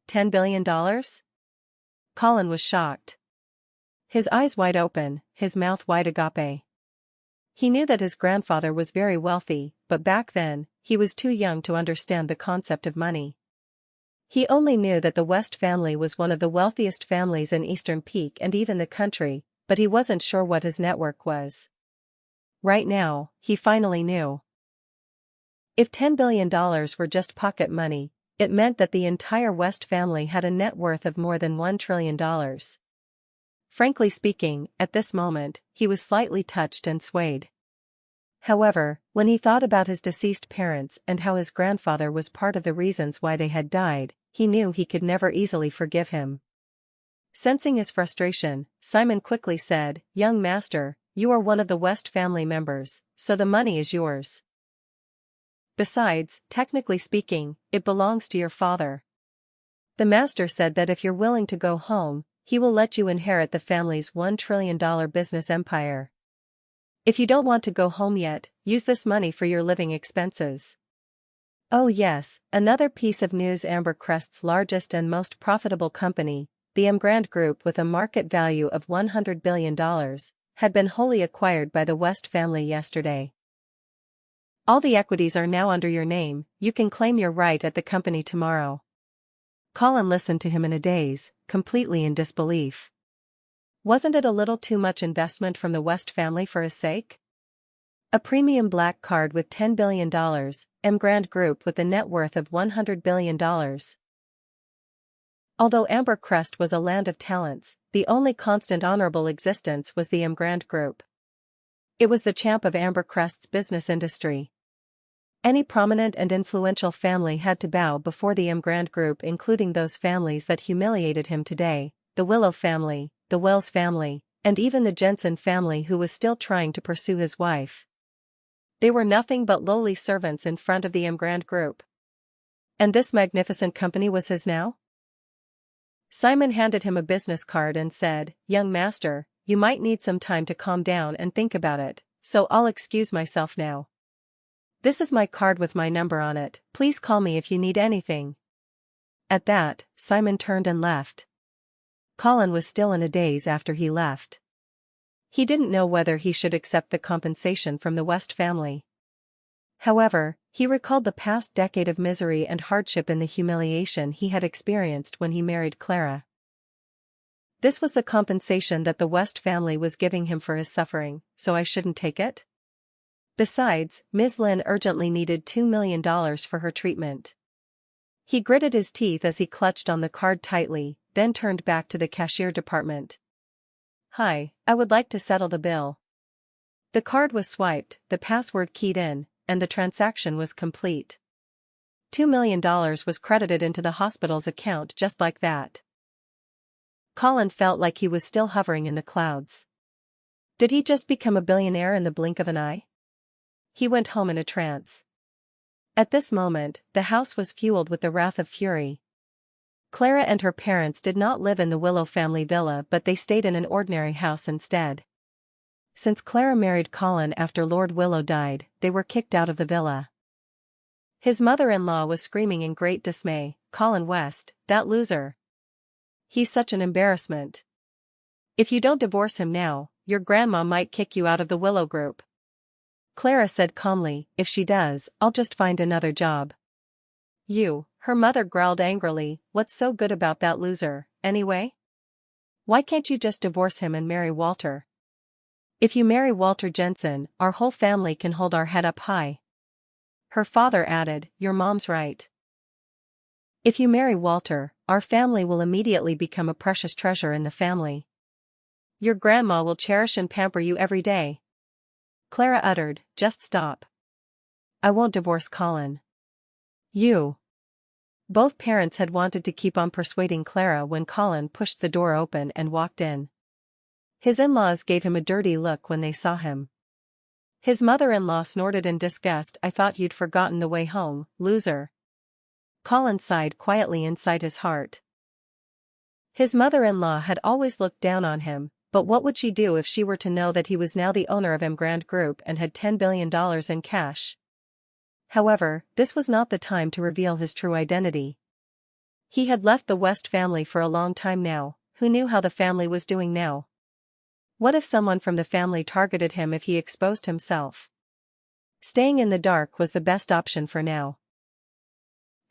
$10 billion? Colin was shocked. His eyes wide open, his mouth wide agape. He knew that his grandfather was very wealthy, but back then, he was too young to understand the concept of money. He only knew that the West family was one of the wealthiest families in Eastern Peak and even the country, but he wasn't sure what his network was. Right now, he finally knew. If $10 billion were just pocket money, it meant that the entire West family had a net worth of more than $1 trillion. Frankly speaking, at this moment, he was slightly touched and swayed. However, when he thought about his deceased parents and how his grandfather was part of the reasons why they had died, he knew he could never easily forgive him. Sensing his frustration, Simon quickly said, "Young master, you are one of the West family members, so the money is yours. Besides, technically speaking, it belongs to your father. The master said that if you're willing to go home, he will let you inherit the family's $1 trillion business empire. If you don't want to go home yet, use this money for your living expenses." Oh yes, another piece of news: Amber Crest's largest and most profitable company, the Emgrand Group, with a market value of $100 billion, had been wholly acquired by the West family yesterday. All the equities are now under your name, you can claim your right at the company tomorrow. Colin listened to him in a daze, completely in disbelief. Wasn't it a little too much investment from the West family for his sake? A premium black card with $10 billion, Emgrand Group with a net worth of $100 billion. Although Amber Crest was a land of talents, the only constant honorable existence was the Emgrand Group. It was the champ of Amber Crest's business industry. Any prominent and influential family had to bow before the Emgrand Group, including those families that humiliated him today, the Willow family, the Wells family, and even the Jensen family, who was still trying to pursue his wife. They were nothing but lowly servants in front of the Emgrand Group. And this magnificent company was his now? Simon handed him a business card and said, "Young master, you might need some time to calm down and think about it, so I'll excuse myself now. This is my card with my number on it, please call me if you need anything." At that, Simon turned and left. Colin was still in a daze after he left. He didn't know whether he should accept the compensation from the West family. However, he recalled the past decade of misery and hardship and the humiliation he had experienced when he married Clara. This was the compensation that the West family was giving him for his suffering, so I shouldn't take it? Besides, Ms. Lynn urgently needed $2 million for her treatment. He gritted his teeth as he clutched on the card tightly, then turned back to the cashier department. "Hi, I would like to settle the bill." The card was swiped, the password keyed in, and the transaction was complete. $2 million was credited into the hospital's account just like that. Colin felt like he was still hovering in the clouds. Did he just become a billionaire in the blink of an eye? He went home in a trance. At this moment, the house was fueled with the wrath of fury. Clara and her parents did not live in the Willow family villa, but they stayed in an ordinary house instead. Since Clara married Colin after Lord Willow died, they were kicked out of the villa. His mother-in-law was screaming in great dismay, "Colin West, that loser. He's such an embarrassment. If you don't divorce him now, your grandma might kick you out of the Willow Group." Clara said calmly, "If she does, I'll just find another job." "You," her mother growled angrily, "what's so good about that loser, anyway? Why can't you just divorce him and marry Walter? If you marry Walter Jensen, our whole family can hold our head up high." Her father added, "Your mom's right. If you marry Walter, our family will immediately become a precious treasure in the family. Your grandma will cherish and pamper you every day." Clara uttered, "Just stop. I won't divorce Colin." "You." Both parents had wanted to keep on persuading Clara when Colin pushed the door open and walked in. His in-laws gave him a dirty look when they saw him. His mother-in-law snorted in disgust. "I thought you'd forgotten the way home, loser." Colin sighed quietly inside his heart. His mother-in-law had always looked down on him, but what would she do if she were to know that he was now the owner of Emgrand Group and had $10 billion in cash? However, this was not the time to reveal his true identity. He had left the West family for a long time now. Who knew how the family was doing now? What if someone from the family targeted him if he exposed himself? Staying in the dark was the best option for now.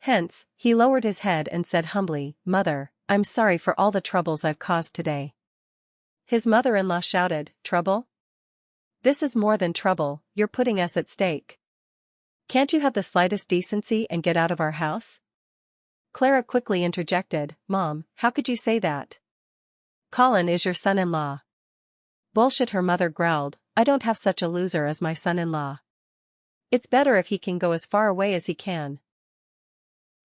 Hence, he lowered his head and said humbly, "Mother, I'm sorry for all the troubles I've caused today." His mother-in-law shouted, "Trouble? This is more than trouble, you're putting us at stake. Can't you have the slightest decency and get out of our house?" Clara quickly interjected, "Mom, how could you say that? Colin is your son-in-law." "Bullshit," her mother growled, "I don't have such a loser as my son-in-law. It's better if he can go as far away as he can."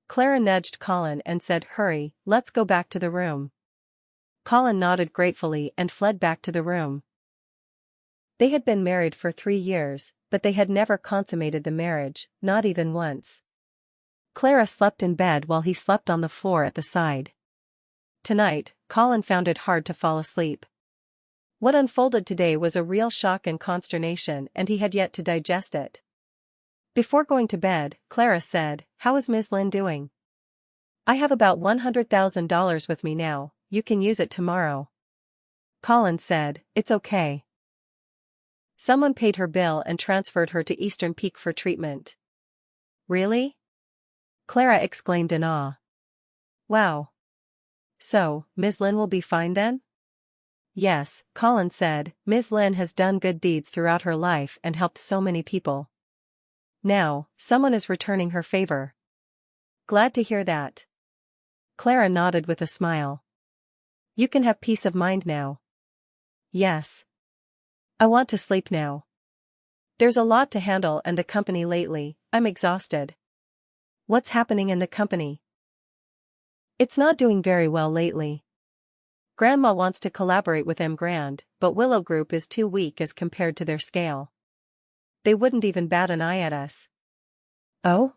Clara nudged Colin and said, "Hurry, let's go back to the room." Colin nodded gratefully and fled back to the room. They had been married for 3 years, but they had never consummated the marriage, not even once. Clara slept in bed while he slept on the floor at the side. Tonight, Colin found it hard to fall asleep. What unfolded today was a real shock and consternation, and he had yet to digest it. Before going to bed, Clara said, "How is Ms. Lynn doing? I have about $100,000 with me now, you can use it tomorrow." Colin said, "It's okay. Someone paid her bill and transferred her to Eastern Peak for treatment." "Really?" Clara exclaimed in awe. "Wow. So, Ms. Lynn will be fine then?" "Yes," Colin said, "Ms. Lynn has done good deeds throughout her life and helped so many people. Now, someone is returning her favor." "Glad to hear that." Clara nodded with a smile. "You can have peace of mind now." "Yes. I want to sleep now. There's a lot to handle and the company lately, I'm exhausted." "What's happening in the company?" "It's not doing very well lately. Grandma wants to collaborate with Emgrand, but Willow Group is too weak as compared to their scale. They wouldn't even bat an eye at us." "Oh?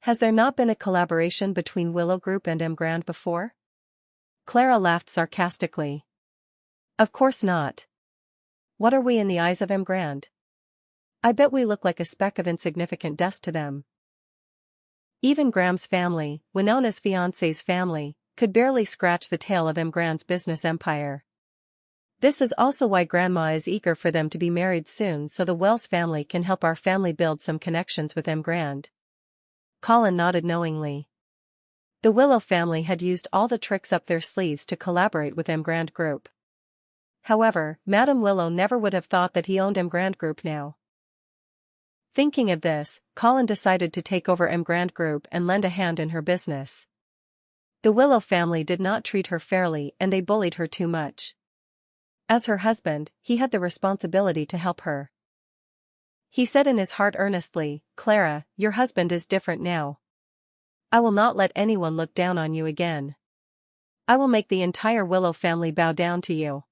Has there not been a collaboration between Willow Group and Emgrand before?" Clara laughed sarcastically. "Of course not. What are we in the eyes of Emgrand? I bet we look like a speck of insignificant dust to them. Even Graham's family, Winona's fiancé's family, could barely scratch the tail of Emgrand's business empire. This is also why Grandma is eager for them to be married soon so the Wells family can help our family build some connections with Emgrand." Colin nodded knowingly. The Willow family had used all the tricks up their sleeves to collaborate with Emgrand Group. However, Madame Willow never would have thought that he owned Emgrand Group now. Thinking of this, Colin decided to take over Emgrand Group and lend a hand in her business. The Willow family did not treat her fairly and they bullied her too much. As her husband, he had the responsibility to help her. He said in his heart earnestly, "Clara, your husband is different now. I will not let anyone look down on you again. I will make the entire Willow family bow down to you."